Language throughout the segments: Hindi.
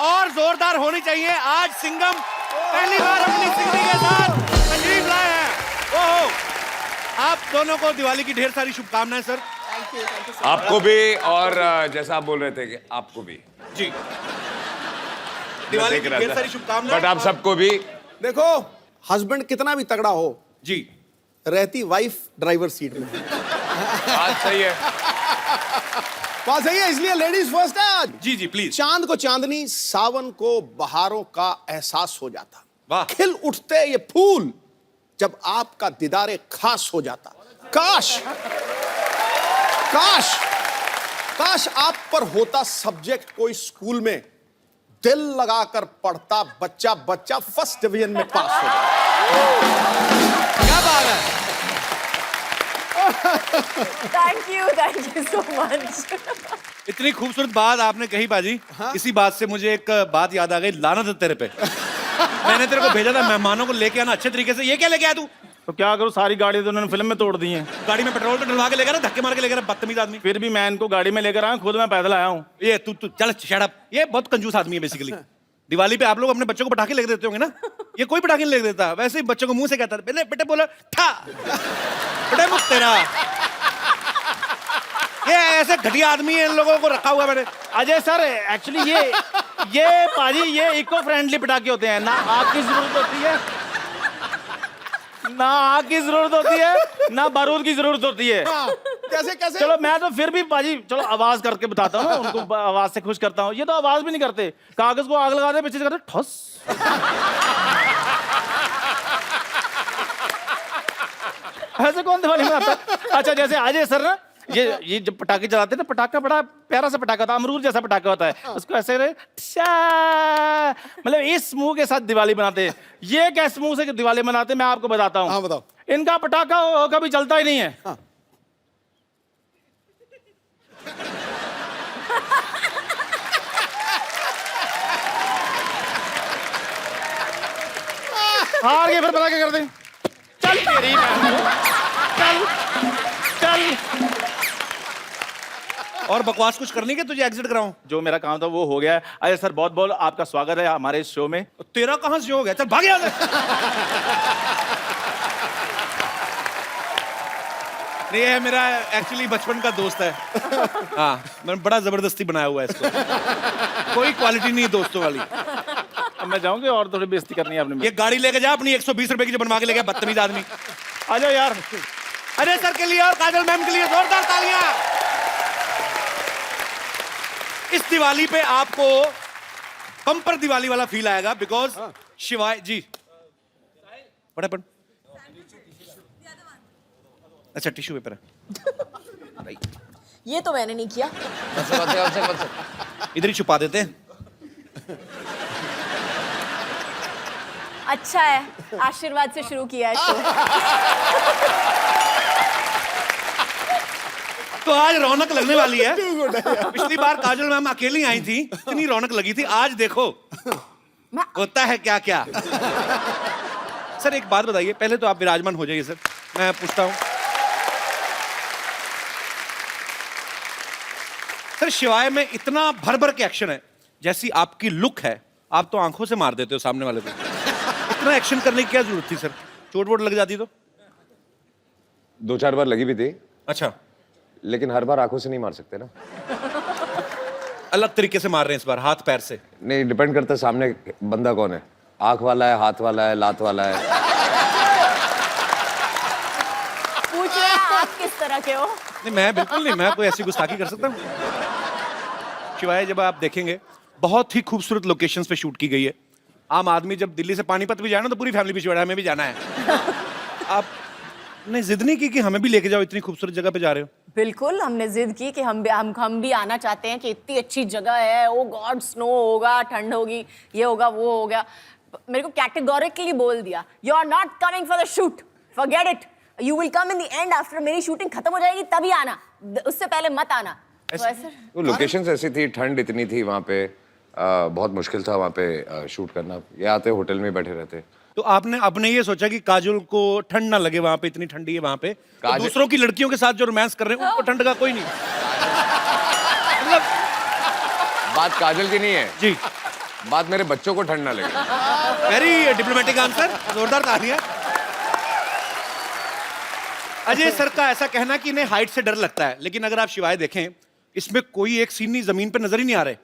और जोरदार होनी चाहिए। आज सिंघम पहली बार अपनी सिंगनी के साथ तशरीफ लाए हैं। ओहो, आप दोनों को दिवाली की ढेर सारी शुभकामनाएं सर। थैंक यू आपको भी, और जैसा आप बोल रहे थे कि आपको भी जी, दिवाली की ढेर सारी शुभकामनाएं। बट आप सबको भी। देखो, हस्बैंड कितना भी तगड़ा हो, जी, रहती वाइफ ड्राइवर सीट में। आज सही है। बात सही है, इसलिए लेडीज फर्स्ट है आज। जी जी प्लीज। चांद को चांदनी, सावन को बहारों का एहसास हो जाता। वाह। खिल उठते ये फूल जब आपका दीदारे खास हो जाता। काश काश काश आप पर होता सब्जेक्ट कोई स्कूल में, दिल लगाकर पढ़ता बच्चा बच्चा फर्स्ट डिवीजन में पास हो जाता। क्या बात है। Thank you so much. इतनी खूबसूरत बात आपने कही बाजी। हाँ? इसी बात से मुझे एक बात याद आ गई। लानत है तेरे पे। मैंने तेरे को भेजा था मेहमानों को लेके आना अच्छे तरीके से। ये क्या लेके आया तू? तो क्या करूं, सारी गाड़ी तो उन्होंने फिल्म में तोड़ दी है। गाड़ी में पेट्रोल तो डलवा के लेकर, धक्के मार के लेकर, बदतमीज आदमी। फिर भी मैं इनको गाड़ी में लेकर आया, खुद मैं पैदल आया हूँ। ये तू तू चल शट अप। ये बहुत कंजूस आदमी है बेसिकली। दिवाली पे आप लोग अपने बच्चों को पटाखे लेके देते होंगे ना? ये कोई पटाखे नहीं लेके देता। वैसे ही बच्चों को मुंह से कहता है, बेटे बोला ठा बेटे मुझ तेरा। ये ऐसे घटिया आदमी है, इन लोगों को रखा हुआ मैंने। अजय सर, एक्चुअली ये पाजी, ये इको फ्रेंडली पटाखे होते हैं। ना आग की जरूरत होती है, ना आग की जरूरत होती है, ना बारूद की जरूरत होती है। कैसे कैसे? चलो मैं तो फिर भी पाजी, चलो आवाज करके बताता हूँ, उनको आवाज से खुश करता हूँ। ये तो आवाज भी नहीं करते, कागज को आग लगा दे, पीछे से करते ठस। ऐसे कौन दिवाली मनाता है? अच्छा, जैसे अजय सर ना, ये जब पटाखे चलाते हैं ना, पटाखा बड़ा प्यारा सा पटाखा होता है, अमरूद जैसा पटाखा होता है। उसको ऐसे मतलब इस मुंह के साथ दिवाली बनाते हैं। ये कैसे मुंह से दिवाली बनाते हैं, मैं आपको बताता हूँ। हाँ बताओ। इनका पटाखा कभी चलता ही नहीं है। हाँ। हार गए, फिर पटाखे कर दें। चल तेरी बहन को, चल चल। और बकवास कुछ करनी है, तुझे एग्जिट कराऊं? जो मेरा काम था वो हो गया है। अजय सर, बहुत बहुत आपका स्वागत है हमारे इस शो में। तेरा कहां से हो गया? चल भाग यहाँ से। नहीं, ये मेरा एक्चुअली बचपन का दोस्त है। हाँ, मैंने बड़ा जबरदस्ती बनाया हुआ है इसको। कोई क्वालिटी नहीं है दोस्तों वाली। अब मैं जाऊंगी और थोड़ी बेइज्जती करनी है आपने। ये गाड़ी लेके जा अपनी, 120 रुपए की जो बनवा के ले गया बदतमीज आदमी। आ जाओ यार। अरे सर के लिए और काजल मैम के लिए जोरदार तालियां। इस दिवाली पे आपको पंपर दिवाली वाला फील आएगा, बिकॉज शिवाय जी पढ़। अच्छा, टिश्यू पेपर है। ये तो मैंने नहीं किया। इधर ही छुपा देते हैं। अच्छा है, आशीर्वाद से शुरू किया है शो। तो आज रौनक लगने वाली है। पिछली बार काजल मैम अकेली आई थी, इतनी रौनक लगी थी। आज देखो होता है क्या क्या। सर एक बात बताइए, पहले तो आप विराजमान हो जाइए सर, मैं पूछता हूं। सर, शिवाय में इतना भर भर के एक्शन है, जैसी आपकी लुक है, आप तो आंखों से मार देते हो सामने वाले को। इतना एक्शन करने की क्या जरूरत थी सर? चोट वोट लग जाती तो? 2-4 बार लगी भी थी। अच्छा, लेकिन हर बार आंखों से नहीं मार सकते ना। अलग तरीके से मार रहे हैं इस बार, हाथ पैर से। नहीं, डिपेंड करता है सामने बंदा कौन है। आंख वाला है, हाथ वाला है, लात वाला है। पूछ रहे हैं आप किस तरह के हो? नहीं, मैं बिल्कुल नहीं, मैं कोई ऐसी गुस्ताखी कर सकता हूँ? शिवाय जब आप देखेंगे, बहुत ही खूबसूरत लोकेशंस पे शूट की गई है। आम आदमी जब दिल्ली से पानीपत भी जाए ना, तो पूरी फैमिली पीछे बैठा है, हमें भी जाना है। आपने जिद नहीं की कि हमें भी लेके जाओ, इतनी खूबसूरत जगह पे जा रहे हो? बिल्कुल, हमने जिद की कि हम भी आना चाहते हैं, कि इतनी अच्छी जगह है। ओ गॉड, स्नो होगा, ठंड होगी, ये होगा, वो हो गया। मेरे को कैटेगोरिकली बोल दिया, you are not coming for the shoot, forget it, you will come in the end, after मेरी शूटिंग खत्म हो जाएगी तभी आना, उससे पहले मत आना। वो लोकेशंस ऐसी थी, ठंड इतनी थी वहाँ पे, बहुत मुश्किल था वहाँ पे शूट करना। ये आते होटल में बैठे रहते। तो आपने अपने ये सोचा कि काजल को ठंड ना लगे, वहां पे इतनी ठंडी है वहां पे, तो दूसरों की लड़कियों के साथ जो रोमांस कर रहे हैं उनको ठंड का कोई नहीं। मतलब बात काजल की नहीं है जी, बात मेरे बच्चों को ठंड ना लगे। वेरी डिप्लोमेटिक आंसर, जोरदार तालियां। अजय सर का ऐसा कहना कि इन्हें हाइट से डर लगता है, लेकिन अगर आप शिवाय देखें इसमें कोई एक सीन नहीं, जमीन पे नजर ही नहीं आ रहे।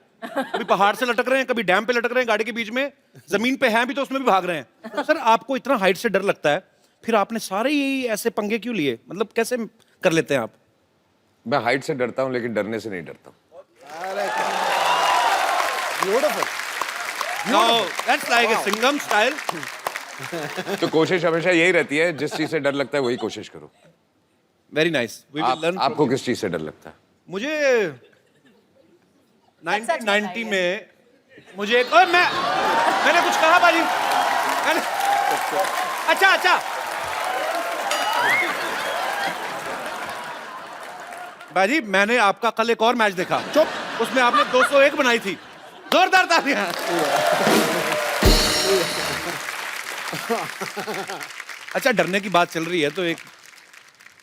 कभी पहाड़ से लटक रहे हैं, कभी डैम पे लटक रहे हैं गाड़ी के बीच में, जमीन पे हैं भी तो उसमें भी भाग रहे हैं। तो सर आपको इतना हाइट से डर लगता है, फिर आपने सारे ही ऐसे पंगे क्यों लिए? मतलब कैसे कर लेते हैं आप? मैं हाइट से डरता हूँ लेकिन डरने से नहीं डरता। Beautiful. No, that's like a Singham style. तो कोशिश हमेशा यही रहती है, जिस चीज से डर लगता है वही कोशिश करो। Very nice. We will learn. आपको किस चीज से डर लगता है? मुझे 1990 में मुझे एक, और मैंने कुछ कहा बाजी, अच्छा बाजी, मैंने आपका कल एक और मैच देखा, चुप, उसमें आपने 201 बनाई थी। जोरदार तालियां। अच्छा, डरने की बात चल रही है तो एक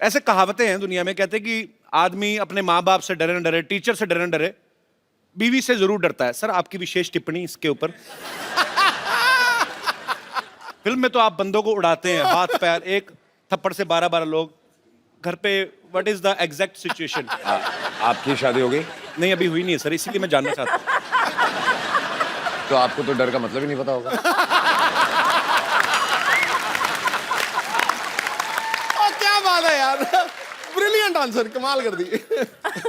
ऐसे कहावतें हैं दुनिया में, कहते हैं कि आदमी अपने माँ बाप से डरे न डरे, टीचर से डरे न डरे, बीवी से जरूर डरता है। सर आपकी विशेष टिप्पणी इसके ऊपर। फिल्म में तो आप बंदों को उड़ाते हैं, हाथ पैर, एक थप्पड़ से 12-12 लोग। घर पे what is the exact situation? आपकी शादी हो गई? नहीं, अभी हुई नहीं है सर, इसीलिए मैं जानना चाहता हूँ। तो आपको तो डर का मतलब ही नहीं पता होगा। क्या बात है यार, ब्रिलियंट आंसर, कमाल कर दी।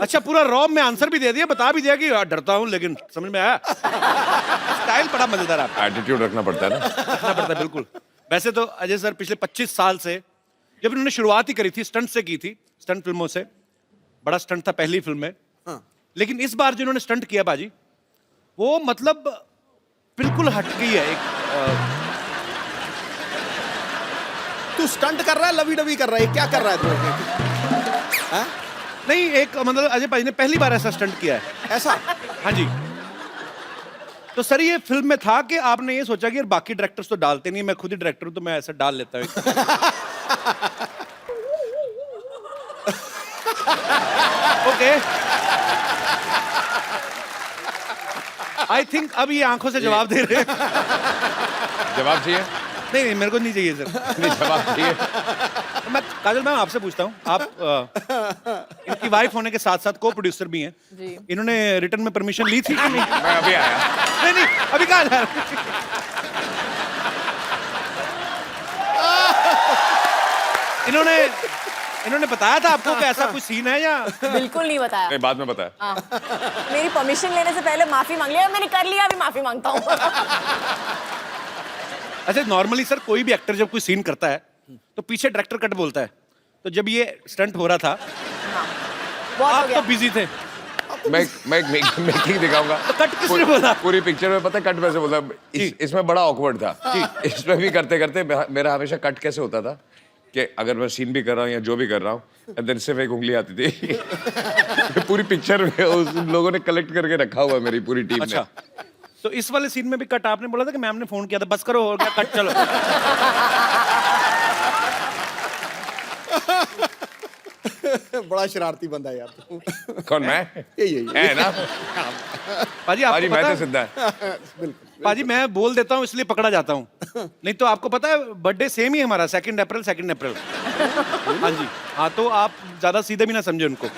अच्छा, पूरा रॉब में आंसर भी दे दिया, बता भी दिया कि डरता हूँ, लेकिन समझ में आया। स्टाइल बड़ा मजेदार आपका। एटीट्यूड रखना पड़ता है ना। रखना पड़ता है, बिल्कुल। वैसे तो अजय सर पिछले 25 साल से, जब इन्होंने शुरुआत ही करी थी स्टंट से की थी, स्टंट फिल्मों से, बड़ा स्टंट था पहली फिल्म में। हाँ। लेकिन इस बार जो इन्होंने स्टंट किया बाजी, वो मतलब बिल्कुल हट गई है। एक तू स्टंट कर रहा है, लवी डवी कर रहा है, क्या कर रहा है तू? हाँ? नहीं, एक मतलब अजय भाई ने पहली बार ऐसा स्टंट किया है। ऐसा? हाँ जी। तो सर ये फिल्म में था कि आपने ये सोचा कि यार बाकी डायरेक्टर्स तो डालते नहीं, मैं खुद ही डायरेक्टर हूं तो मैं ऐसा डाल लेता हूँ। ओके, आई थिंक अब ये आंखों से जवाब दे रहे हैं। जवाब चाहिए? नहीं, मेरे को नहीं चाहिए सर। नहीं, जवाब चाहिए। मैं काजल मैम आपसे पूछता हूँ, आप इनकी वाइफ होने के साथ साथ को प्रोड्यूसर भी हैं जी। इन्होंने रिटर्न में परमिशन ली थी कि नहीं? मैं अभी आया। नहीं, अभी कहाँ जा रहे? इन्होंने बताया था आपको कि ऐसा कोई सीन है या? बिल्कुल नहीं बताया। नहीं, बाद में बताया। हाँ। मेरी परमिशन लेने से पहले माफी मांग लिया, मैंने कर लिया, अभी माफी मांगता हूँ। अच्छा, नॉर्मली सर कोई भी एक्टर जब कोई सीन करता है तो पीछे डायरेक्टर कट बोलता है, तो जब ये स्टंट हो रहा था बहुत हो आप गया। तो बिजी थे, मैं मेकिंग दिखाऊंगा। तो कट किसने बोला? पूरी पिक्चर में पता है कट कैसे बोला? इसमें बड़ा ऑकवर्ड था जी। इसमें भी करते करते मेरा हमेशा कट कैसे होता था कि अगर मैं सीन भी कर रहा हूँ या जो भी कर रहा हूँ, देन सिर्फ एक उंगली आती थी। पूरी पिक्चर में उस लोगों ने कलेक्ट करके रखा हुआ है, मेरी पूरी टीम ने। अच्छा, तो इस वाले सीन में भी कट आपने बोला था कि मैम ने फोन किया था, बस करो हो गया कट, चलो। बड़ा शरारती बंदा है यार तू। कौन, मैं? यही है ना? पाजी आपको पाजी मैं पता तो है, सिद्धा है। पाजी मैं बोल देता हूँ इसलिए पकड़ा जाता हूँ, नहीं तो आपको पता है बर्थडे सेम ही है हमारा, 2 अप्रैल। हाँ जी, हाँ, तो आप ज्यादा सीधे भी ना समझे उनको,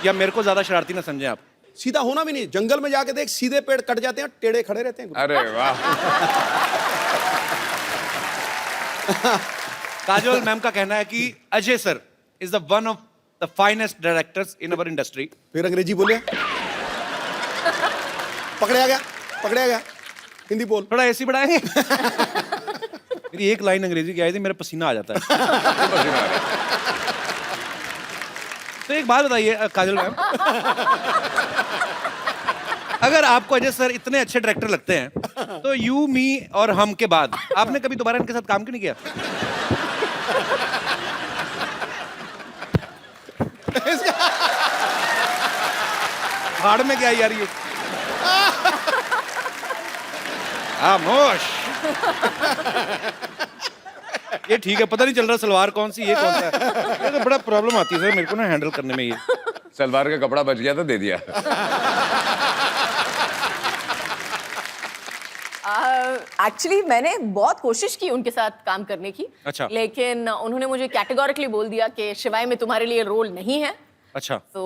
या मेरे को ज्यादा शरारती ना समझे आप। सीधा होना भी नहीं, जंगल में जाके देख, सीधे पेड़ कट जाते हैं, टेढ़े खड़े रहते हैं। अरे वाह। काजोल मैम का कहना है कि Ajay sir is the one of the finest directors in our industry. फिर अंग्रेजी बोले, पकड़या गया। हिंदी बोल। थोड़ा एसी बढ़ाएंगे? मेरी एक लाइन अंग्रेजी की आई थी, मेरा पसीना आ जाता है। तो एक बात बताइए काजल मैम, अगर आपको अजय सर इतने अच्छे डायरेक्टर लगते हैं तो यू, मी और हम के बाद आपने कभी दोबारा इनके साथ काम क्यों नहीं किया? भाड़ में क्या यार ये? खामोश। ये ठीक है, पता नहीं चल रहा सलवार कौन सी ये कौन सा है। ये तो बड़ा प्रॉब्लम आती है सर मेरे को ना हैंडल करने में ये। सलवार का कपड़ा बच गया तो दे दिया। एक्चुअली मैंने बहुत कोशिश की उनके साथ काम करने की, अच्छा। लेकिन उन्होंने मुझे कैटेगोरिकली बोल दिया कि शिवाय में तुम्हारे लिए रोल नहीं है। अच्छा। तो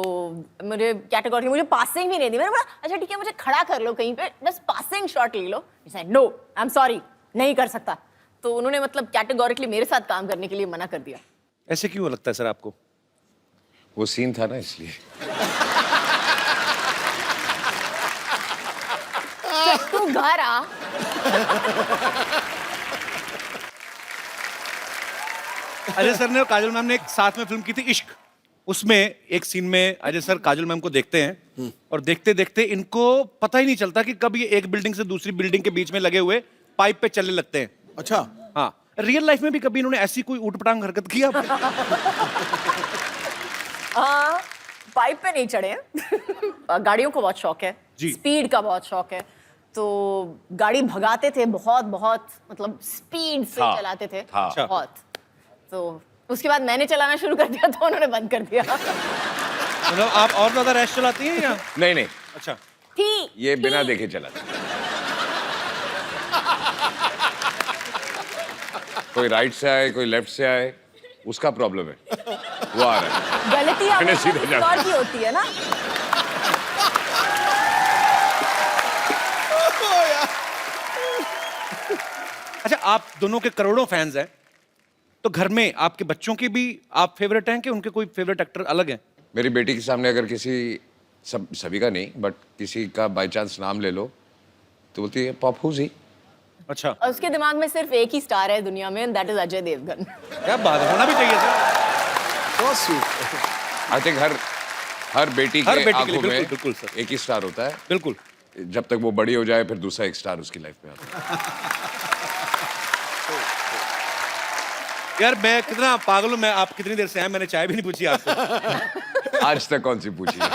मुझे कैटेगोरिकली मुझे पासिंग भी नहीं दी। मैंने बोला अच्छा ठीक है, मुझे खड़ा कर लो कहीं पे, बस पासिंग शॉट ले लो। नो आई एम सॉरी, नहीं कर सकता। तो उन्होंने मतलब कैटेगोरिकली मेरे साथ काम करने के लिए मना कर दिया। ऐसे क्यों लगता है सर आपको? वो सीन था ना इसलिए। तू घर आ। अजय सर ने और काजल मैम ने एक साथ में फिल्म की थी इश्क। उसमें एक सीन में अजय सर काजल मैम को देखते हैं और देखते देखते इनको पता ही नहीं चलता कि कब ये एक बिल्डिंग से दूसरी बिल्डिंग के बीच में लगे हुए पाइप पे चलने लगते हैं। अच्छा। हाँ, रियल लाइफ में भी कभी इन्होंने ऐसी कोई ऊटपटांग हरकत की आपने? हाँ, पाइप पे नहीं चढ़े हैं। गाड़ियों को बहुत शौक है, जी। स्पीड का बहुत शौक है, तो गाड़ी भगाते थे बहुत बहुत, मतलब स्पीड से हाँ, चलाते थे हाँ। बहुत। तो उसके बाद मैंने चलाना शुरू कर दिया तो उन्होंने बंद कर दिया। मतलब आप और ज्यादा रैश चलाती हैं या? नहीं नहीं, अच्छा। ये बिना देखे चला था। कोई राइट से आए, कोई लेफ्ट से आए, उसका प्रॉब्लम है, वो आ रहा है। गलती मैंने हमेशा सीधे किसी जाना। और की होती है ना। अच्छा, आप दोनों के करोड़ों फैंस हैं, तो घर में आपके बच्चों के भी आप फेवरेट हैं कि उनके कोई फेवरेट एक्टर अलग हैं? मेरी बेटी के सामने अगर किसी, सभी का नहीं बट किसी का बाय चांस नाम ले लो तो बोलती है पप्पू जी। अच्छा। और उसके दिमाग में सिर्फ एक ही स्टार है दुनिया में, दैट इज अजय देवगन। क्या बात है, होना भी चाहिए sir. So sweet. I think हर बेटी हर के बेटी के लिए, आंखों बिल्कुल, में बिल्कुल सर। एक ही स्टार होता है। बिल्कुल। जब तक वो बड़ी हो जाए फिर दूसरा एक स्टार उसकी लाइफ में आता है। यार मैं कितना पागल हूँ, मैं आप कितनी देर से हैं, मैंने चाय भी नहीं पूछी आपको। आज तक कौन सी पूछी है?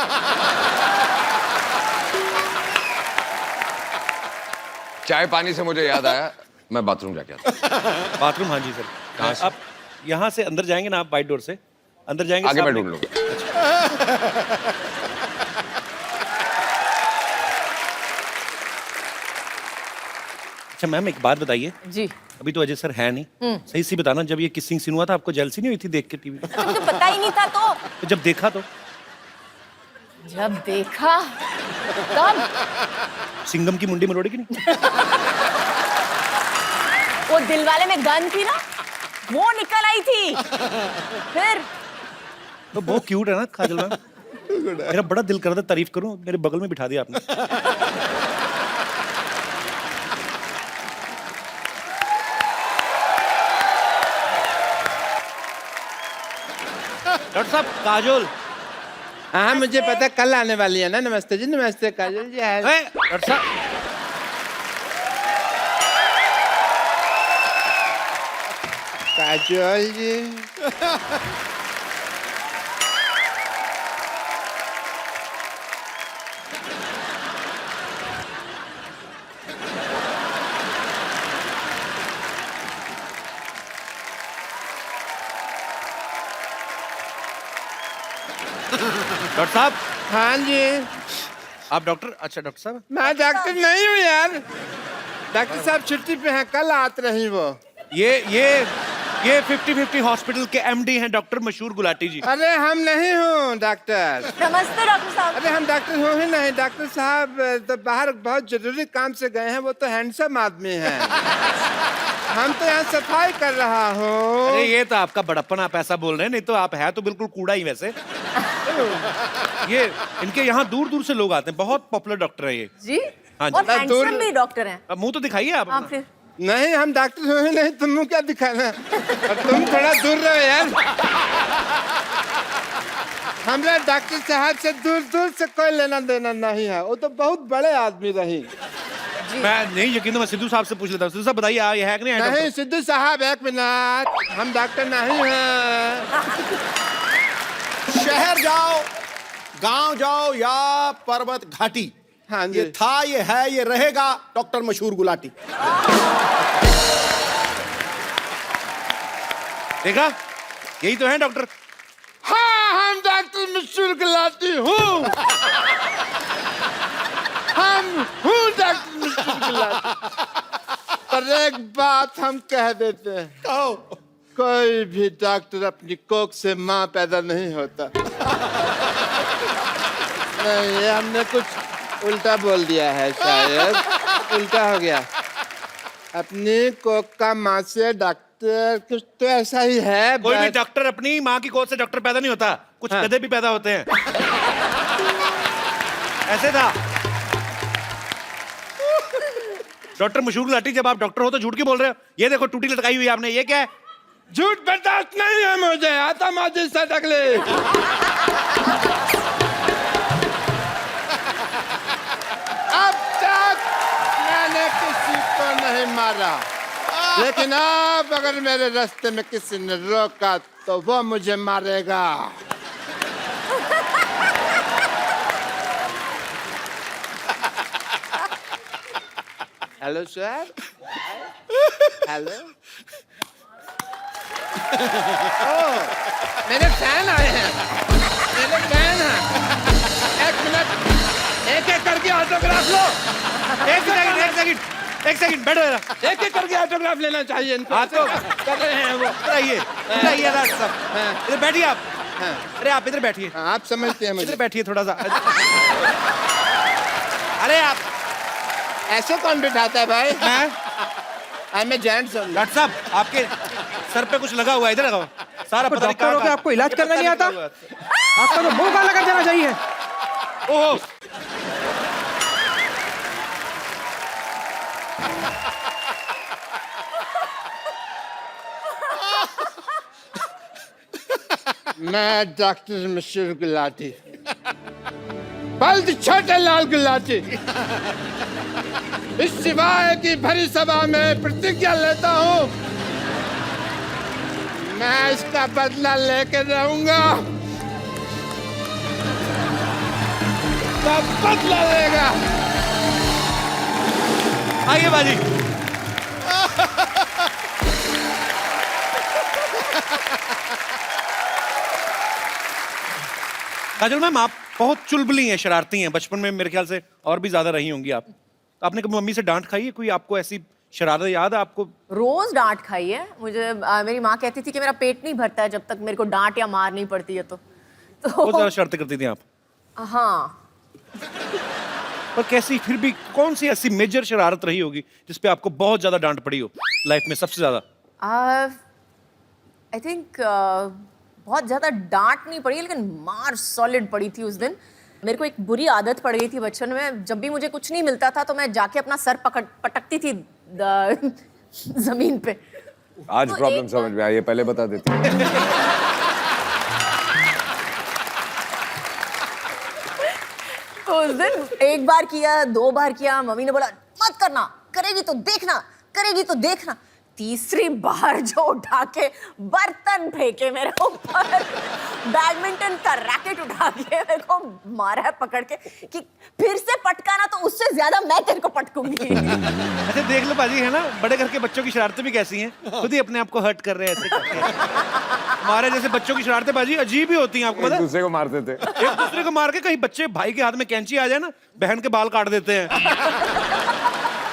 चाय पानी से मुझे याद आया, मैं बाथरूम जाके आता। बाथरूम? हाँ जी सर। कहाँ से? आप यहाँ से अंदर जाएंगे ना, आप बाइट डोर से अंदर जाएंगे, आगे मैं सामने- ढूंढ लूंगा। अच्छा मैम, एक बात बताइए, जी। अभी तो अजय सर है नहीं, सही सी बताना, जब ये किसिंग सीन हुआ था आपको जेलसी नहीं हुई थी देख के टीवी? मुझे पता ही नहीं था तो जब देखा तो जब देखा तब सिंघम की मुंडी मरोड़ी की नहीं? वो दिलवाले में गन थी ना, वो निकल आई थी। फिर तो बहुत क्यूट है ना काजल मैम। मेरा बड़ा दिल कर रहा था तारीफ करूं, मेरे बगल में बिठा दिया आपने। डॉक्टर साहब, काजोल। हाँ मुझे पता, कल आने वाली है ना। नमस्ते जी, नमस्ते काजल जी। हाय। डॉक्टर साहब, काजल जी। डॉक्टर साहब, हाँ जी। आप डॉक्टर? अच्छा डॉक्टर साहब, मैं डॉक्टर नहीं हूँ यार, डॉक्टर साहब छुट्टी पे हैं, कल आते रही वो। ये 50-50 हॉस्पिटल के एमडी हैं डॉक्टर मशहूर गुलाटी जी। अरे हम नहीं हूँ डॉक्टर। नमस्ते डॉक्टर साहब। अरे हम डॉक्टर हो ही नहीं, डॉक्टर साहब तो बाहर बहुत जरूरी काम से गए हैं, वो तो हैंडसम आदमी हैं। हम तो यहाँ सफाई कर रहा हूँ। अरे ये तो आपका बड़प्पन, आप ऐसा बोल रहे हैं, नहीं तो आप है तो बिल्कुल कूड़ा ही वैसे। ये इनके यहाँ दूर दूर से लोग आते हैं, बहुत पॉपुलर डॉक्टर है ये। जी। हाँ जी। और मैं दूर- हैंडसम भी डॉक्टर हैं। अब मुंह तो दिखाइए आप हाँ अपना। फिर नहीं हम डॉक्टर हो ही नहीं, तुम क्या दिखाना। और तुम थोड़ा दूर रहो यार। हमरा डॉक्टर साहब से दूर दूर से कोई लेना देना नहीं है, वो तो बहुत बड़े आदमी रही। मैं नहीं यकीन, तो मैं सिद्धू साहब से पूछ लेता हूँ। सिद्धू साहब बताइए, ये है कि नहीं है नहीं डॉक्टर? सिद्धू साहब एक मिनट, हम डॉक्टर नहीं हैं। शहर जाओ, गांव जाओ या पर्वत घाटी, हाँ जी। ये था, ये है, ये रहेगा डॉक्टर मशहूर गुलाटी। देखा, यही तो है डॉक्टर। हाँ हम डॉक्टर मशहूर गुलाटी हूँ। हम हूँ डॉक्टर मशहूर गुलाटी। पर एक बात हम कह देते हैं, कहो। कोई भी डॉक्टर अपनी कोख से माँ पैदा नहीं होता। नहीं, ये हमने कुछ उल्टा बोल दिया है, शायद उल्टा हो गया। अपनी कोख का माँ से डॉक्टर, कुछ तो ऐसा ही है। कोई भी डॉक्टर अपनी माँ की गोद से डॉक्टर पैदा नहीं होता, कुछ गधे भी पैदा होते हैं। ऐसे था। डॉक्टर मशहूर गुलाटी, जब आप डॉक्टर हो तो झूठ क्यों बोल रहे हो? ये देखो टूटी लटकाई हुई है आपने, ये क्या है? झूठ बर्दाश्त नहीं है मुझे, आता माजिद से तकलीफ। अब तक मैंने किसी को नहीं मारा, लेकिन अब अगर मेरे रास्ते में किसी ने रोका तो वो मुझे मारेगा। Hello sir. हेलो। मेरे फैन आए हैं, मेरे फैन हैं। एक मिनट, एक एक करके ऑटोग्राफ लो। एक सेकंड बैठो जरा। एक एक करके ऑटोग्राफ लेना चाहिए इनको। हाँ तो कर रहे हैं वो। इधर आइए राज साहब, इधर बैठिए आप। अरे आप इधर बैठिए, हाँ, आप समझते हैं इधर मुझे। बैठिए थोड़ा सा। अरे आप, ऐसे कौन बिठाता है भाई? मैं जेंट्स हूँ। डॉक्टर साहब आपके सर पे कुछ लगा हुआ है, इधर लगाओ। सारा पता नहीं डॉक्टर हो के आपको इलाज करना नहीं आता? आपका तो मुंह काला कर देना चाहिए। ओहो, मैं डॉक्टर मशहूर गुलाटी, बल्द छोटे लाल गुलाटी, इस सिवाय की भरी सभा में प्रतिज्ञा लेता हूँ, मैं इसका बदला लेकर रहूंगा। सब बदला लेगा। आइए बाजी। काजल मैम, आप बहुत चुलबुली हैं, शरारती हैं। बचपन में मेरे ख्याल से और भी ज्यादा रही होंगी आप। आपने कभी मम्मी से डांट खाई है? कोई आपको ऐसी शरारत याद है आपको? रोज डांट खाई है मुझे। मेरी माँ कहती थी कि मेरा पेट नहीं भरता है जब तक मेरे को डांट या मार नहीं पड़ती है तो बहुत ज्यादा शरारतें करती थी आप। हाँ। पर कैसी, फिर भी कौन सी ऐसी मेजर शरारत रही होगी जिसपे आपको बहुत ज्यादा डांट पड़ी हो लाइफ में, सबसे ज्यादा? आई थिंक बहुत ज्यादा डांट नहीं पड़ी, लेकिन मार सॉलिड पड़ी थी उस दिन। मेरे को एक बुरी आदत पड़ गई थी बचपन में, जब भी मुझे कुछ नहीं मिलता था तो मैं जाके अपना सर पटकती थी जमीन पे। आज तो प्रॉब्लम एक समझ में आई है, पहले बता देते। तो उस दिन एक बार किया, 2 बार किया, मम्मी ने बोला मत करना, करेगी तो देखना, करेगी तो देखना। तीसरी बार जो उठा के बर्तन फेंके मेरे ऊपर, बैडमिंटन का रैकेट उठा के मेरे को मारा है पकड़ के कि फिर से पटकाना तो उससे ज्यादा मैं तेरे को पटकूंगी। अच्छा देख लो बाजी, है ना, बड़े घर के बच्चों की शरारतें भी कैसी हैं, खुद ही अपने आप को हर्ट कर रहे हैं ऐसे करके। हमारे जैसे बच्चों की शरारतें बाजी अजीब ही होती हैं, आपको पता एक है? दूसरे को मारते थे। एक दूसरे को मार के, कहीं बच्चे भाई के हाथ में कैंची आ जाए ना, बहन के बाल काट देते हैं।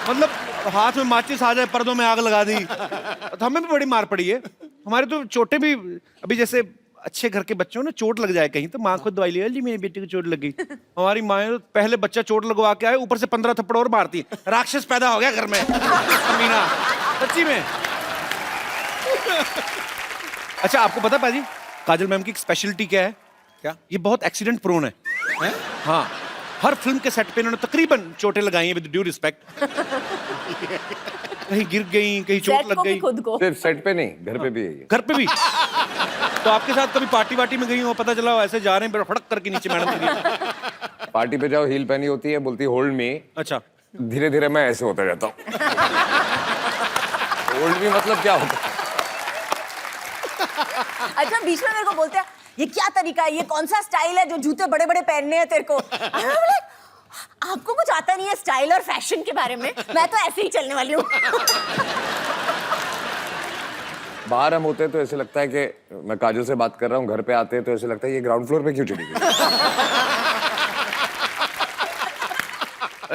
मतलब हाथ में माचिस आ जाए, पर्दों में आग लगा दी। तो हमें भी बड़ी मार पड़ी है। हमारे तो चोटें भी, अभी जैसे अच्छे घर के बच्चों ने चोट लग जाए कहीं तो माँ खुद दवाई ले, जी मेरी बेटी को चोट लग गई। हमारी माँ तो पहले बच्चा चोट लगवा के आए, ऊपर से 15 थप्पड़ और मारती, राक्षस पैदा हो गया घर में। मीना, सच्ची में। अच्छा आपको पता पाजी, काजल मैम की एक स्पेशलिटी क्या है? क्या? ये बहुत एक्सीडेंट प्रोन है? हाँ, हर फिल्म के सेट पे इन्होंने तकरीबन चोटें लगाई हैं, विद ड्यू रिस्पेक्ट। कहीं गिर गई, कहीं चोट लग गई। खुद को सिर्फ सेट पे नहीं, घर पे भी है ये। घर पे भी। तो आपके साथ कभी पार्टी वार्टी में गई हो, पता चला हो ऐसे जा रहे हैं, फड़क करके नीचे मैडम गिरी? पार्टी पे जाओ, हील पहनी होती है, बोलती होल्ड मी। अच्छा, धीरे धीरे मैं ऐसे होता जाता हूँ। होल्ड मी मतलब क्या होता है? अच्छा बीच में मेरे को बोलते हैं ये क्या तरीका है, ये कौन सा स्टाइल है जो जूते बड़े बड़े पहनने हैं तेरे को? आपको कुछ आता नहीं है स्टाइल और फैशन के बारे में, मैं तो ऐसे ही चलने वाली हूँ। बाहर हम होते हैं तो ऐसे लगता है कि मैं काजल से बात कर रहा हूँ, घर पे आते हैं तो ऐसे लगता है ये ग्राउंड फ्लोर पे क्यों चली गई।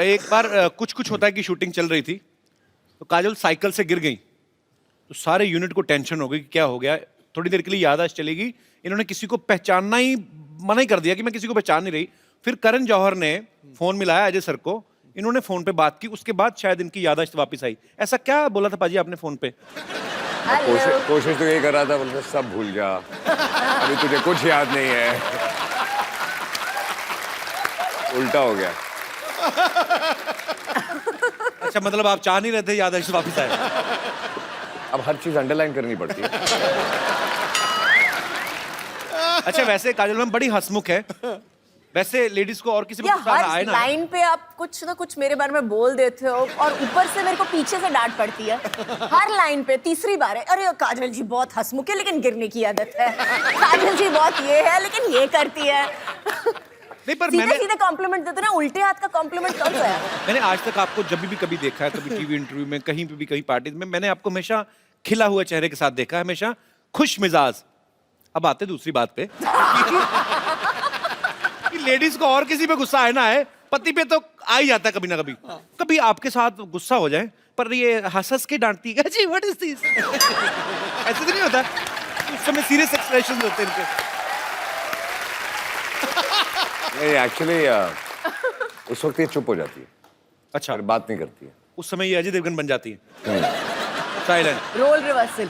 एक बार कुछ कुछ होता है कि शूटिंग चल रही थी, तो काजल साइकिल से गिर गई तो सारे यूनिट को टेंशन हो गई कि क्या हो गया, थोड़ी देर के लिए याददाश्त चलेगी, इन्होंने किसी को पहचानना ही मना ही कर दिया कि मैं किसी को पहचान नहीं रही। फिर करण जौहर ने फोन मिलाया अजय सर को, इन्होंने फोन पे बात की, उसके बाद शायद इनकी याददाश्त वापस आई। ऐसा क्या बोला था पाजी आपने फोन पे? कोशिश तो यही कर रहा था, बोलते सब भूल जा, अभी तुझे कुछ याद नहीं है। उल्टा हो गया। अच्छा, मतलब आप चाह नहीं रहे थे याददाश्त वापस आए? अब हर चीज अंडरलाइन करनी पड़ती है। अच्छा, वैसे काजल मैम बड़ी हंसमुख है, वैसे लेडीज को और किसी को या गुस्सा आए हर ना? लाइन पे आप कुछ ना कुछ मेरे बारे में बोल देते हो और ऊपर से मेरे को पीछे से डांट पड़ती है हर लाइन पे। तीसरी बार है, अरे काजल जी बहुत हंसमुख है लेकिन गिरने की आदत है, काजल जी बहुत ये है लेकिन ये करती है। नहीं, पर सीधे सीधे कॉम्प्लीमेंट देते ना, उल्टे हाथ का कॉम्प्लीमेंट कौन सा है? मैंने आज तक आपको जब भी कभी देखा है, कभी टीवी इंटरव्यू में, कहीं पे भी, कहीं पार्टी में, मैंने आपको हमेशा खिला हुआ चेहरे के साथ देखा है, हमेशा खुश मिजाज। अब आते दूसरी बात पे कि लेडीज को और किसी पे गुस्सा आए ना आए, पति पे तो आ ही जाता है कभी ना कभी। कभी आपके साथ गुस्सा हो जाए पर ये हंस हंस के डांटती है, जी व्हाट इज दिस, ऐसे तो नहीं होता? उस समय सीरियस एक्सप्रेशंस होते हैं इनके। नहीं, एक्चुअली उस वक्त ये चुप हो जाती है, अच्छा, फिर बात नहीं करती है। उस समय ये अजय देवगन बन जाती है, साइलेंट। Role reversal.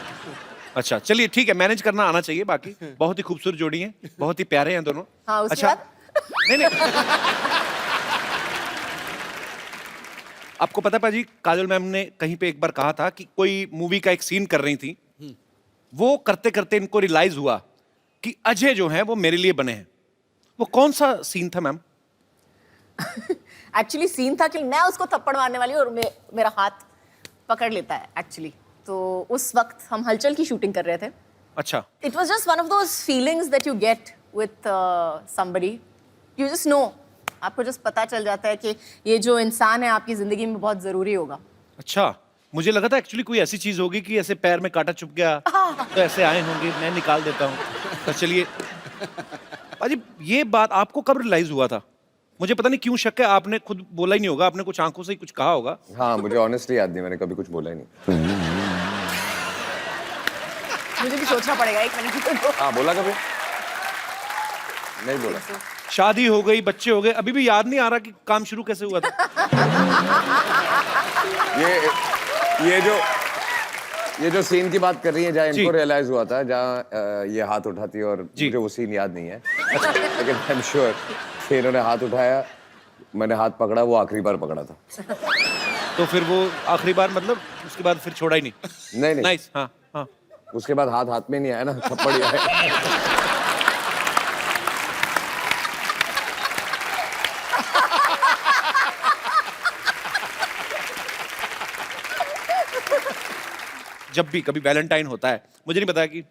अच्छा, चलिए ठीक है, मैनेज करना आना चाहिए। बाकी बहुत ही खूबसूरत जोड़ी है, बहुत ही प्यारे हैं दोनों। हाँ, उसके अच्छा, बाद? नहीं आपको पता पाजी, काजल मैम ने कहीं पे एक बार कहा था कि कोई मूवी का एक सीन कर रही थी, वो करते करते इनको रियलाइज हुआ कि अजय जो है वो मेरे लिए बने हैं। वो कौन सा सीन था मैम? एक्चुअली सीन था कि मैं उसको थप्पड़ मारने वाली हूँ और मेरा हाथ पकड़ लेता है एक्चुअली। तो उस वक्त हम हलचल की शूटिंग कर रहे थे। अच्छा, it was just one of those feelings that you get with somebody, you just know, आपको जस्ट पता चल जाता है कि ये जो इंसान है आपकी जिंदगी में बहुत जरूरी होगा। अच्छा, मुझे लगा था एक्चुअली कोई ऐसी चीज होगी कि ऐसे पैर में कांटा चुभ गया तो ऐसे आए होंगे, मैं निकाल देता हूँ। तो चलिए पाजी, ये बात आपको कब रियलाइज हुआ था? मुझे पता नहीं क्यों शक है, आपने खुद बोला ही नहीं होगा, आपने कुछ आंखों से ही कुछ कहा होगा। हाँ, मुझे ऑनेस्टली याद नहीं, मैंने कभी कुछ बोला ही नहीं। मुझे भी सोचना पड़ेगा एक मिनट। हाँ, बोला कभी नहीं बोला। शादी हो गई, बच्चे हो गए, अभी भी याद नहीं आ रहा कि काम शुरू कैसे हुआ था। ये जो सीन की बात कर रही है, जहाँ जी। इनको रियलाइज हुआ था, जहाँ ये हाथ उठाती है, और मुझे वो सीन याद नहीं है, लेकिन आई एम श्योर कि इन्होंने हाथ उठाया, मैंने हाथ पकड़ा, वो आखिरी बार पकड़ा था। तो फिर वो आखिरी बार मतलब उसके बाद फिर छोड़ा ही नहीं? नहीं। नाइस, हाँ हाँ। उसके बाद हाथ हाथ में नहीं आया ना, थप्पड़ ही आया। जब भी कभी वैलेंटाइन होता है, मुझे नहीं पता कि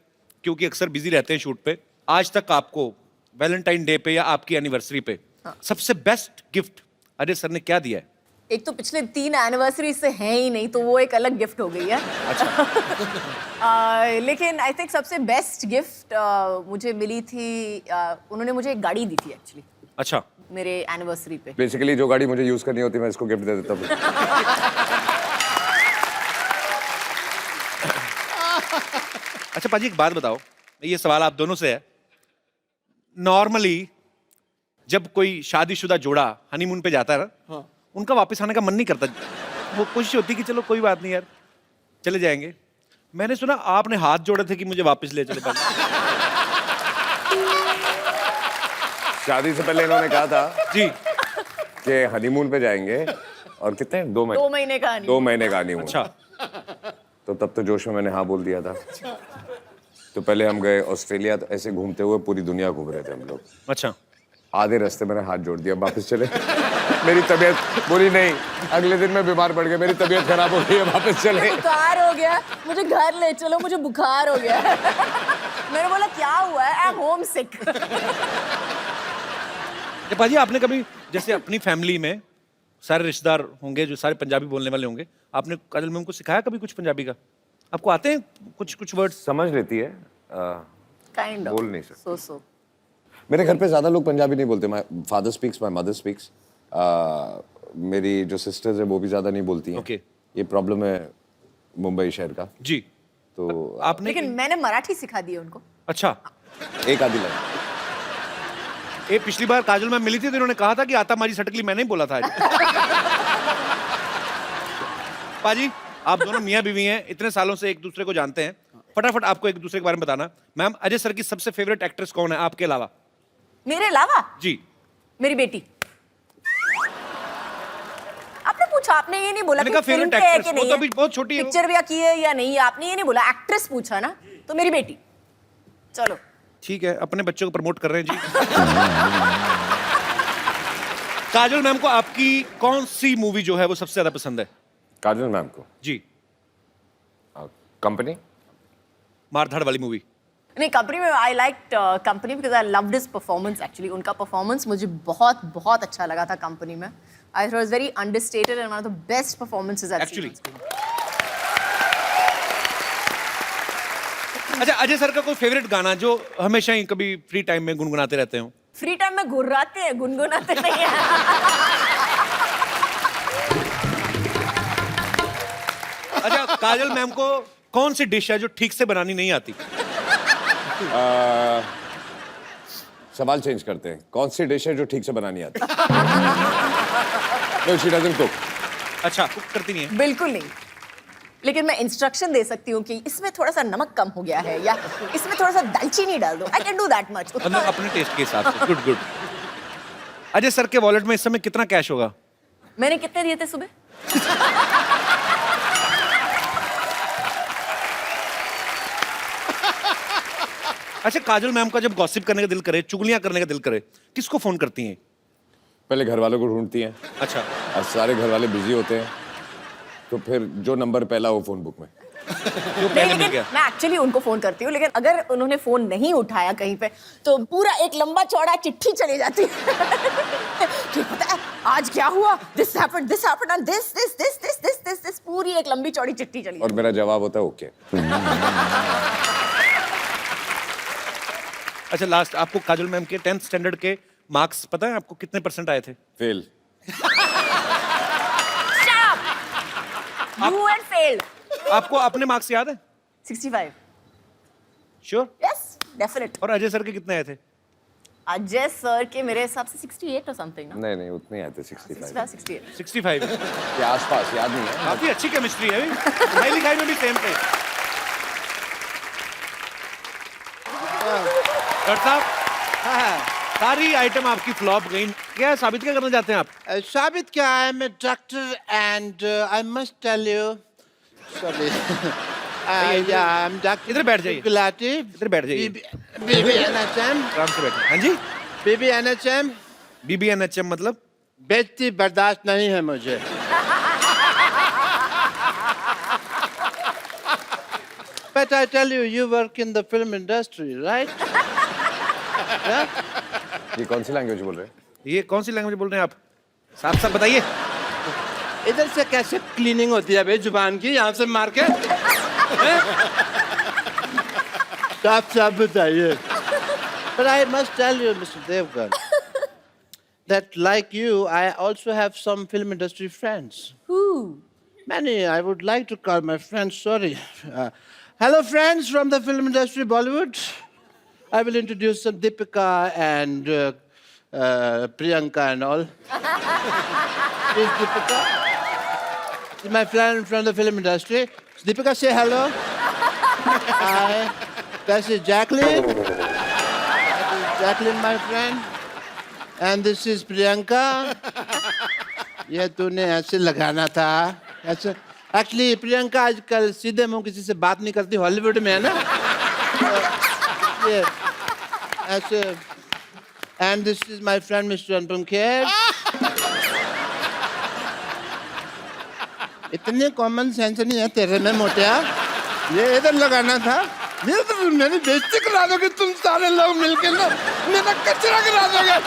क्योंकि अक्सर बिजी रहते हैं शूट पे, आज तक आपको वैलेंटाइन डे पे या आपकी एनिवर्सरी पे सबसे बेस्ट गिफ्ट अजय सर ने क्या दिया है? एक तो पिछले 3 एनिवर्सरी से है ही नहीं, तो वो एक अलग गिफ्ट हो गई है। लेकिन आई थिंक सबसे बेस्ट गिफ्ट मुझे मिली थी, उन्होंने मुझे एक गाड़ी दी थी एक्चुअली। अच्छा, मेरे एनिवर्सरी पे। बेसिकली जो गाड़ी मुझे यूज करनी होती है, मैं इसको गिफ्ट दे देता हूँ। अच्छा पाजी, एक बात बताओ, ये सवाल आप दोनों से है। नॉर्मली जब कोई शादीशुदा जोड़ा हनीमून पे जाता है ना, उनका वापस आने का मन नहीं करता, वो कोशिश होती कि चलो कोई बात नहीं यार, चले जाएंगे। मैंने सुना आपने हाथ जोड़े थे कि मुझे वापस ले चले पाए। शादी से पहले इन्होंने कहा था जी, कि हनीमून पे जाएंगे, और कितने 2 महीने 2 महीने का नहीं। 2 महीने का हनीमून। अच्छा, तो तब तो जोश में मैंने हाँ बोल दिया था। तो पहले हम गए ऑस्ट्रेलिया, तो ऐसे घूमते हुए पूरी दुनिया घूम रहे थे हम लोग। अच्छा, आधे रास्ते मैंने हाथ जोड़ दिया, वापस चले। मेरी तबीयत बुरी नहीं, अगले दिन मैं बीमार पड़ गया, मेरी तबीयत खराब हो गई है, वापस चले। बुखार हो गया, मुझे घर ले चलो, मुझे बुखार हो गया। मैंने बोला क्या हुआ है? आई एम होम सिक। पाजी आपने कभी जैसे अपनी फैमिली में सारे रिश्तेदार होंगे जो सारे पंजाबी बोलने वाले होंगे, आपने काजल मैम को सिखाया कभी कुछ पंजाबी का? आपको आते हैं कुछ वर्ड्स? समझ लेती है, काइंड ऑफ बोल नहीं सकते। सो मेरे घर पे ज्यादा लोग पंजाबी नहीं बोलते। My father speaks, my mother speaks. मेरी जो सिस्टर्स है वो भी ज्यादा नहीं बोलती हैं। ओके। ये प्रॉब्लम है मुंबई शहर का। जी तो आपने लेकिन मैंने मराठी सिखा दी है उनको। अच्छा एक आधी लाइन। ये पिछली बार काजल मैम मिली थी तो इन्होंने कहा था कि आता मारी सटकली मैंने ही बोला था पाजी आप दोनों मियां बीवी हैं, इतने सालों से एक दूसरे को जानते हैं, फटाफट आपको एक दूसरे के बारे में बताना। मैम अजय सर की सबसे फेवरेट एक्ट्रेस कौन है आपके अलावा? मेरे अलावा जी मेरी बेटी। आपने पूछा, आपने ये नहीं बोला मैंने कि कहा फिल्म favorite पे है actress, कि वो नहीं तो है, अभी बहुत छोटी है वो। पिक्चर भी की है या नहीं है, आपने ये नहीं बोला, एक्ट्रेस पूछा ना, तो मेरी बेटी। चलो ठीक है, अपने बच्चों को प्रमोट कर रहे हैं जी। काजल मैम को आपकी कौन सी मूवी जो है वो सबसे ज्यादा पसंद है? काजल मैम को जी कंपनी। मारधाड़ वाली मूवी। नहीं, कंपनी में I like company because I loved his performance. Actually उनका परफॉर्मेंस मुझे बहुत बहुत अच्छा लगा था कंपनी में। I thought was very understated and one of the best performances I have seen. अच्छा अजय सर का कोई फेवरेट गाना जो हमेशा ही कभी फ्री टाइम में गुनगुनाते रहते हो? फ्री टाइम में गुर्राते हैं, गुनगुनाते नहीं हैं। अच्छा काजल मैम को कौन सी डिश है जो ठीक से बनानी नहीं आती? सवाल चेंज करते हैं, कौन सी डिश है जो ठीक से बनानी आती? No, she doesn't cook. अच्छा कुक करती नहीं है? बिल्कुल नहीं, लेकिन मैं इंस्ट्रक्शन दे सकती हूँ कि इसमें थोड़ा सा नमक कम हो गया है या इसमें थोड़ा सा दालचीनी डाल दो। I can do that much. मतलब अपने टेस्ट के हिसाब से। Good good. अजय सर के वॉलेट में इस समय कितना कैश होगा? मैंने कितने दिए थे सुबह? अच्छा काजल मैम का जब गॉसिप करने का दिल करे, चुगलियां करने का दिल करे, किसको फोन करती हैं? पहले घर वालों को ढूंढती हैं, अच्छा और सारे घर वाले बिजी होते हैं, तो फिर जो नंबर पहला हो फोन बुक में। जो नहीं, पहले मिल लेकिन गया। मैं एक्चुअली उनको फोन करती हूँ, लेकिन अगर उन्होंने फोन नहीं उठाया कहीं पे तो पूरा एक लंबा चौड़ा चिट्ठी चली जाती है कि पता है आज क्या हुआ, दिस हैपेंड एंड दिस, पूरी एक लंबी चौड़ी चिट्ठी चली और मेरा जवाब होता है ओके। अच्छा लास्ट आपको काजल मैम के 10th स्टैंडर्ड के मार्क्स पता है आपको कितने % आए थे? फेल। You and failed. आपको अपने मार्क्स याद है? 65। श्योर? Yes definite. और अजय सर के कितने आए थे? अजय सर के मेरे हिसाब से 68 और समथिंग ना। नहीं उतने आए थे, 65 68। 65 के आसपास, याद नहीं है। काफी अच्छी केमिस्ट्री है पढ़ाई लिखाई में भी सेम थे। डॉक्टर साहब सारी आइटम आपकी फ्लॉप गई, क्या साबित क्या करना चाहते हैं आप? साबित क्या है, मैं doctor and I must tell you, sorry, या आई एम डॉक्टर। इधर बैठ जाइए। गुलाटी। इधर बैठ जाइए। बीबी एनएचएम। आराम से बैठिए। हाँ जी बीबी एनएचएम। BBNHM मतलब? बेइज्जती बर्दाश्त नहीं है मुझे। But I tell you, you work in the film industry, right? Yeah? ये कौन सी लैंग्वेज बोल रहे हैं? ये कौन सी लैंग्वेज बोल रहे हैं आप? साफ साफ बताइए। इधर से कैसे क्लीनिंग होती है भाई जुबान की, यहाँ से मार के? साफ साफ बताइए। But I must tell you, Mr. Devgan, that like you, I also have some film industry friends. Who? Many. I would like to call my friends. Sorry. Hello, friends from the film industry, Bollywood. I will introduce some Deepika and Priyanka and all. Is Deepika? She's my friend from the film industry. Deepika, say hello. Hi. This is Jacqueline. That is Jacqueline, my friend. And this is Priyanka. ये तूने ऐसे लगाना था, ऐसे। एक्चुअली प्रियंका आजकल सीधे मुंह किसी से बात नहीं करती, हॉलीवुड में है ना, ये ऐसे। And this is my friend mister Anupam Kher. इतने कॉमन सेंस नहीं है तेरे में मोटिया, ये इधर लगाना था। ये तो मेरी बेइज्जती करा दोगे तुम सारे लोग मिलके ना, मेरा कचरा करा दोगे।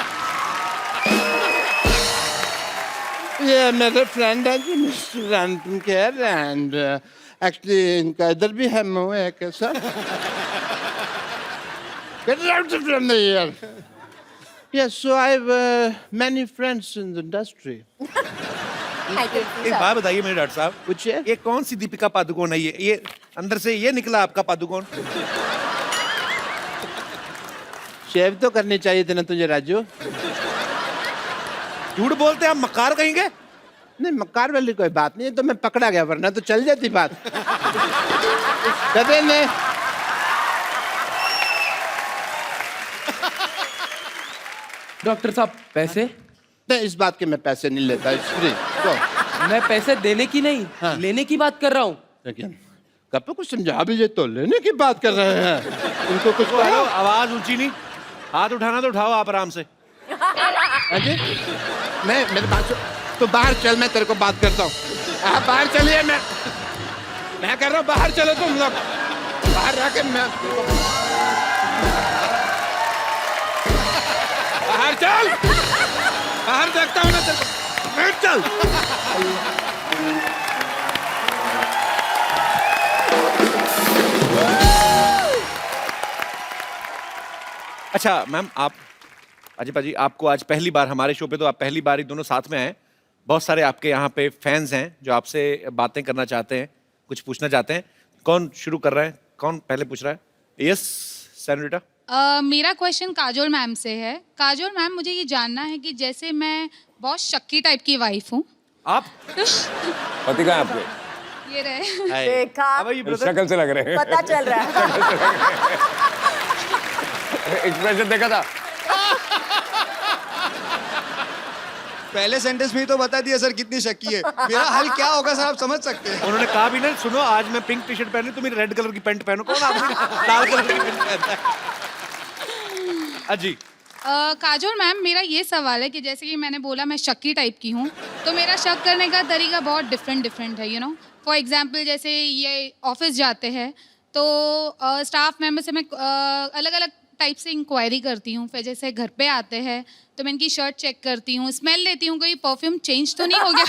ये मेरे फ्रेंड है जी mister Anupam Kher, and actually इनका इधर भी है मुंह है कैसा। Get out from here. Yes, so I have many friends in the industry. एक बात बताइए मेरे डॉक्टर साहब, पूछिए। ये कौन सी दीपिका पादुकोण है? ये अंदर से ये निकला आपका पादुकोण? शेव तो करनी चाहिए थी ना तुझे राजू। झूठ बोलते हैं आप, मक्कार कहेंगे? नहीं, मक्कार वाली कोई बात नहीं है, तो मैं पकड़ा गया, वरना तो चल जाती बात। दबे ने डॉक्टर साहब पैसे? नहीं, इस बात के मैं पैसे नहीं लेता, इट्स फ्री। तो मैं पैसे देने की नहीं, लेने की बात कर रहा हूँ। लेकिन कब कुछ समझा भी जे, तो लेने की बात कर रहे हैं। उनको कुछ हेलो, कहो। आवाज ऊंची नहीं, हाथ उठाना तो उठाओ आप आराम से। हाँ जी? मैं मेरे बात तो बाहर चल, मैं तेरे को बात करता हूँ। आप बाहर चलिए, मैं कर रहा हूँ, बाहर चलो तुम लोग। बाहर रह मैं बाहर चल, बाहर देखता हूँ ना तेरे को। मैं चल। अच्छा मैम, आप अजय पाजी, आपको आज पहली बार हमारे शो पे, तो आप पहली बार ही दोनों साथ में आए। बहुत सारे आपके यहाँ पे फैंस हैं जो आपसे बातें करना चाहते हैं, कुछ पूछना चाहते हैं। कौन शुरू कर रहा है? कौन पहले पूछ रहा है? Yes senorita. मेरा क्वेश्चन काजोल मैम से है। काजोल मैम, मुझे ये जानना है कि जैसे मैं बहुत शक्की टाइप की वाइफ हूँ। आप पति कहाँ है आपके? ये रहे। देखा, अब ये ब्रदर शक्ल से लग रहे हैं। पता चल रहा है। एक्सप्रेशन देखा था? पहले सेंटेंस में ही तो बता दिया सर कितनी शक्की है। मेरा हल क्या होगा सर, आप समझ सकते हैं। उन्होंने कहा भी ना, सुनो आज मैं पिंक टी शर्ट पहनी, तुम रेड कलर की पैंट पहनो। कौन आदमी लाल कलर की पैंट पहनता है? अजी काजोल मैम, मेरा ये सवाल है कि जैसे कि मैंने बोला मैं शक्की टाइप की हूँ, तो मेरा शक करने का तरीका बहुत डिफरेंट है, यू नो। फॉर एग्जांपल, जैसे ये ऑफिस जाते हैं तो स्टाफ मेंबर से मैं अलग अलग टाइप से इंक्वायरी करती हूँ। फिर जैसे घर पे आते हैं तो मैं इनकी शर्ट चेक करती हूँ, स्मेल लेती हूँ, कोई परफ्यूम चेंज तो नहीं हो गया।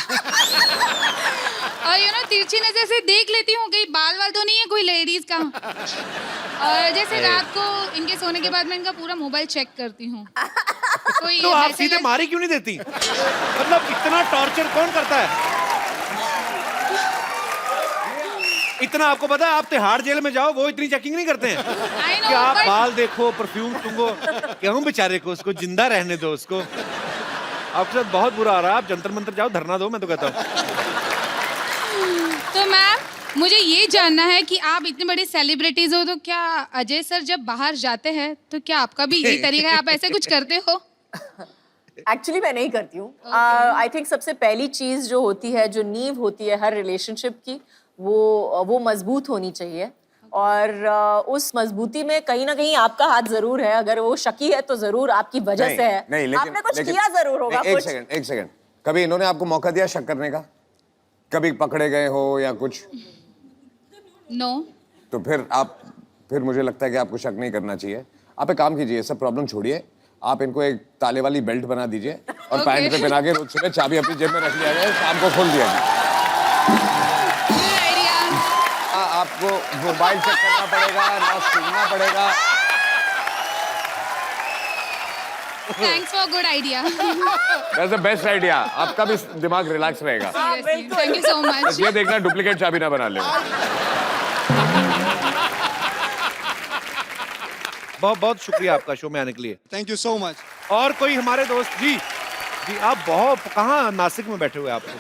और यू नो, तिरछी नजर से देख लेती हूँ कहीं बाल वाल तो नहीं है कोई लेडीज का। और जैसे रात को इनके सोने के बाद मैं इनका पूरा मोबाइल चेक करती हूँ। कोई तो आप मैसेज सीधे मारी क्यों नहीं देती? मतलब इतना टॉर्चर कौन करता है? इतना आपको पता है, आप तिहाड़ जेल में जाओ, वो इतनी चेकिंग नहीं करते हैं I know, कि आप but- बाल देखो, परफ्यूम सूंघो। क्यों बेचारे को, उसको जिंदा रहने दो उसको। आपके साथ बहुत बुरा आ रहा है, आप जंतर मंतर जाओ, धरना दो, मैं तो कहता हूँ। तो मैम, मुझे ये जानना है कि आप इतने बड़े सेलिब्रिटीज हो, तो क्या अजय सर जब बाहर जाते हैं तो क्या आपका भी यही तरीका है, आप ऐसे कुछ करते हो? एक्चुअली मैं नहीं करती हूँ। आई थिंक सबसे पहली चीज जो होती है, जो नींव होती है हर रिलेशनशिप की, वो मजबूत होनी चाहिए। और उस मजबूती में कहीं ना कहीं आपका हाथ जरूर है। अगर वो शकी है तो जरूर आपकी वजह से है। नहीं, लेकिन आपने कुछ लेकिन- किया जरूर होगा। नहीं, कुछ एक सेकंड। कभी इन्होंने आपको मौका दिया शक करने का? कभी पकड़े गए हो या कुछ? नो। तो फिर मुझे लगता है कि आपको शक नहीं करना चाहिए। आप एक काम कीजिए, सब प्रॉब्लम छोड़िए, आप इनको एक ताले वाली बेल्ट बना दीजिए और पैंट पे पहना के रोज सुबह चाबी अपनी जेब में रख लिया जाए, शाम को खोल दिया जाए। आपको मोबाइल चेक करना पड़ेगा ना, सुनना पड़ेगा। Thanks for good idea. That's the best idea. आपका भी दिमाग रिलैक्स रहेगा। Thank you so much. ये देखना डुप्लीकेट चाबी ना बना ले। बहुत बहुत शुक्रिया आपका शो में आने के लिए। Thank you so much. और कोई हमारे दोस्त? जी जी, आप बहुत कहाँ नासिक में बैठे हुए? आपको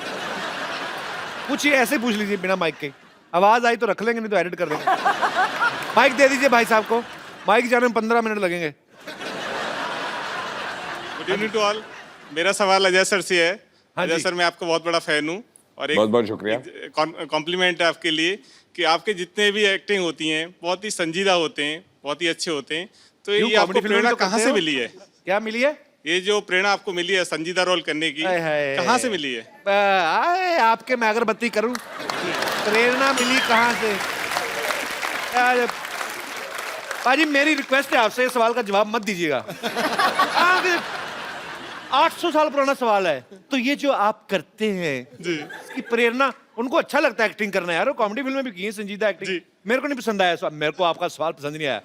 पूछिए, ऐसे पूछ लीजिए बिना माइक के। आवाज आई तो रख लेंगे, नहीं तो एडिट कर देंगे। माइक दे दीजिए भाई साहब को। माइक जाने में 15 मिनट लगेंगे। Good evening to all. मेरा सवाल अजय सर से है। हाँ अजय जी। सर, मैं आपका बहुत बड़ा फैन हूँ और बहुत बहुत शुक्रिया। कॉम्प्लीमेंट है आपके लिए कि आपके जितने भी एक्टिंग होती हैं बहुत ही संजीदा होते हैं, बहुत ही अच्छे होते हैं। तो क्यों, ये आपको कॉमेडी फिल्म प्रेरणा तो कहाँ करते से हो? मिली है? क्या मिली है? ये जो प्रेरणा आपको मिली है संजीदा रोल करने की, हाय हाय। कहाँ से मिली है? आए आपके मैं अगरबत्ती करूं, प्रेरणा मिली कहाँ से? यार, पाजी मेरी रिक्वेस्ट है आपसे, इस सवाल का जवाब मत दीजिएगा। 800 साल पुराना सवाल है। तो ये जो आप करते हैं इसकी प्रेरणा, उनको अच्छा लगता है एक्टिंग करना यार, वो कॉमेडी फिल्म में भी की है संजीदा एक्टिंग। मेरे को नहीं पसंद आया सवाल, मेरे को आपका सवाल पसंद नहीं आया।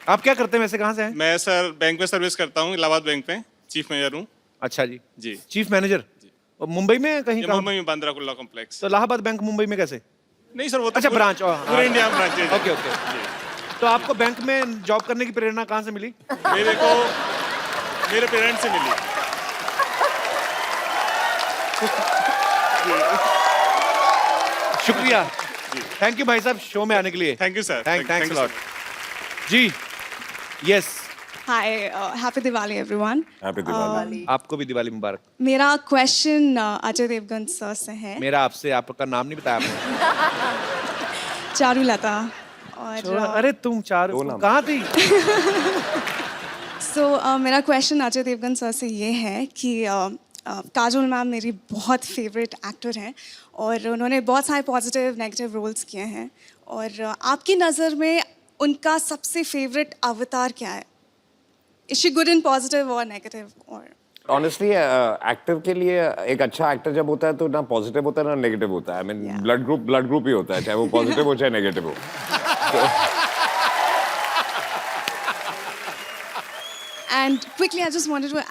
आप क्या करते हैं वैसे, कहाँ से हैं? मैं सर बैंक में सर्विस करता हूँ, इलाहाबाद बैंक में चीफ मैनेजर हूँ। अच्छा जी, जी। Chief manager. और मुंबई में कहीं ये काम? मुंबई में बांद्रा कुर्ला कॉम्प्लेक्स। तो इलाहाबाद बैंक मुंबई में कैसे? नहीं सर, वो तो अच्छा, पूरे- ब्रांच। पूरे इंडिया में ब्रांच है। Okay okay. तो आपको बैंक में जॉब करने की प्रेरणा कहाँ से मिली? मेरे को मेरे पेरेंट्स से मिली। शुक्रिया, थैंक यू भाई साहब शो में आने के लिए। Thank you sir. Thanks lot जी। Yes, hi, happy Diwali everyone. Happy Diwali. आपको भी दिवाली मुबारक। मेरा क्वेश्चन अजय देवगन सर से है। मेरा आपसे, आपका नाम नहीं बताया आपने। चारुलता। छोड़ो, और अरे तुम चार कहाँ थी? मेरा क्वेश्चन अजय देवगन सर से ये है कि काजोल मैम मेरी बहुत फेवरेट एक्टर हैं और उन्होंने बहुत सारे पॉजिटिव नेगेटिव रोल्स किए हैं, और आपकी नज़र में उनका सबसे फेवरेट अवतार क्या है? Is she good in positive और नेगेटिव? और ऑनेस्टली एक्टर के लिए एक अच्छा एक्टर जब होता है तो ना पॉजिटिव होता है ना नेगेटिव होता है। आई मीन ब्लड ग्रुप ही होता है, चाहे वो पॉजिटिव हो चाहे नेगेटिव हो। And quickly, I just wanted to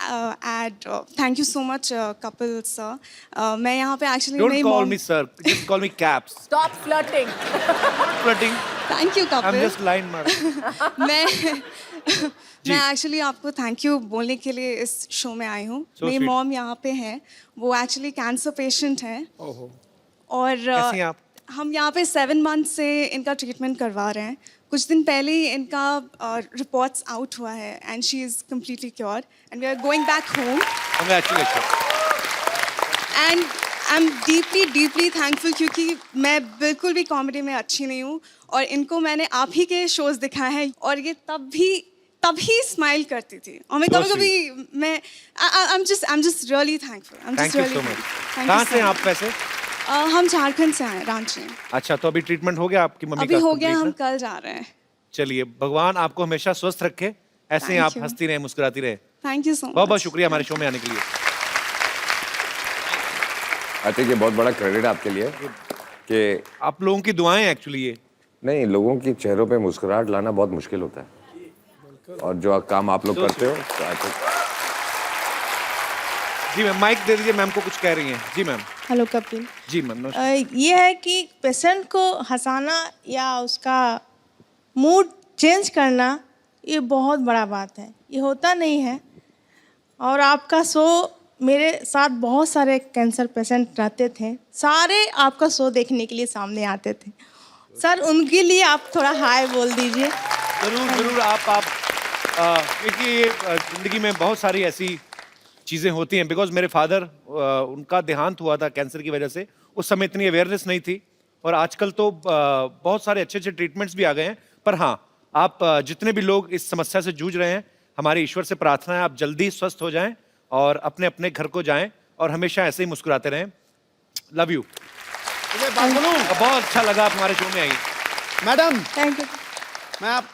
add, thank you so much, Kapil sir. मैं यहाँ पे actually Don't मेरी call mom. me sir, just call me Caps. Stop flirting. Flirting. Thank you, I'm Kapil. just line मार। मैं एक्चुअली आपको थैंक यू बोलने के लिए इस शो में आई हूँ। So मेरी sweet. मॉम यहाँ पे है, वो एक्चुअली कैंसर पेशेंट हैं। और कैसी हैं आप? हम यहाँ पे 7 मंथ से इनका ट्रीटमेंट करवा रहे हैं। कुछ दिन पहले ही इनका रिपोर्ट्स आउट हुआ है and she is completely cured and we are going back home. Congratulations. And I am deeply thankful, क्योंकि मैं बिल्कुल भी कॉमेडी में अच्छी नहीं हूँ और इनको मैंने आप ही के शोज़ दिखाए हैं और ये तभी स्माइल करती थी और मैं So कभी मैं I am just really thankful. Thank you so much. कहाँ से हैं आप वैसे? हम झारखंड से हैं, रांची। अच्छा, तो अभी ट्रीटमेंट हो गया आपकी मम्मी अभी का? हो गया, complete हम ना? कल जा रहे हैं। चलिए, भगवान आपको हमेशा स्वस्थ रखे, ऐसे ही Thank आप you. हंसती रहे, मुस्कुराती रहे। Thank you so much. बहुत बहुत शुक्रिया हमारे शो में आने के लिए। आई थिंक ये बहुत बड़ा क्रेडिट आपके लिए कि आप लोगों की दुआएं एक्चुअली ये। नहीं, लोगों के चेहरों पे मुस्कुराहट लाना बहुत मुश्किल होता है, और जो काम आप लोग करते हो तो I think- जी मैम, माइक दे दीजिए, मैम को कुछ कह रही हैं। जी मैम। हेलो कपिल। जी मैम, नमस्कार। ये है कि पेशेंट को हंसाना या उसका मूड चेंज करना, ये बहुत बड़ा बात है, ये होता नहीं है। और आपका शो, मेरे साथ बहुत सारे कैंसर पेशेंट रहते थे, सारे आपका शो देखने के लिए सामने आते थे। सर, उनके लिए आप थोड़ा हाय बोल दीजिए। जरूर जरूर। आप क्योंकि जिंदगी में बहुत सारी ऐसी चीज़ें होती हैं। बिकॉज मेरे फादर, उनका देहांत हुआ था कैंसर की वजह से, उस समय इतनी अवेयरनेस नहीं थी, और आजकल तो बहुत सारे अच्छे अच्छे ट्रीटमेंट्स भी आ गए हैं। पर हाँ, आप जितने भी लोग इस समस्या से जूझ रहे हैं, हमारे ईश्वर से प्रार्थना है आप जल्दी स्वस्थ हो जाएं और अपने अपने घर को जाएं और हमेशा ऐसे ही मुस्कुराते रहें। Love you. बहुत अच्छा लगा आप हमारे शो में आई। Madam, thank you. मैं आप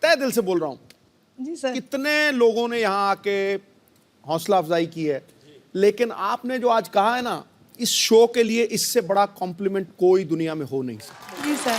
तय दिल से बोल रहा हूँ, जी सर। कितने लोगों ने यहाँ आके हौसला अफजाई की है, लेकिन आपने जो आज कहा है ना, इस शो के लिए इससे बड़ा कॉम्प्लीमेंट कोई दुनिया में हो नहीं सकता। जी सर।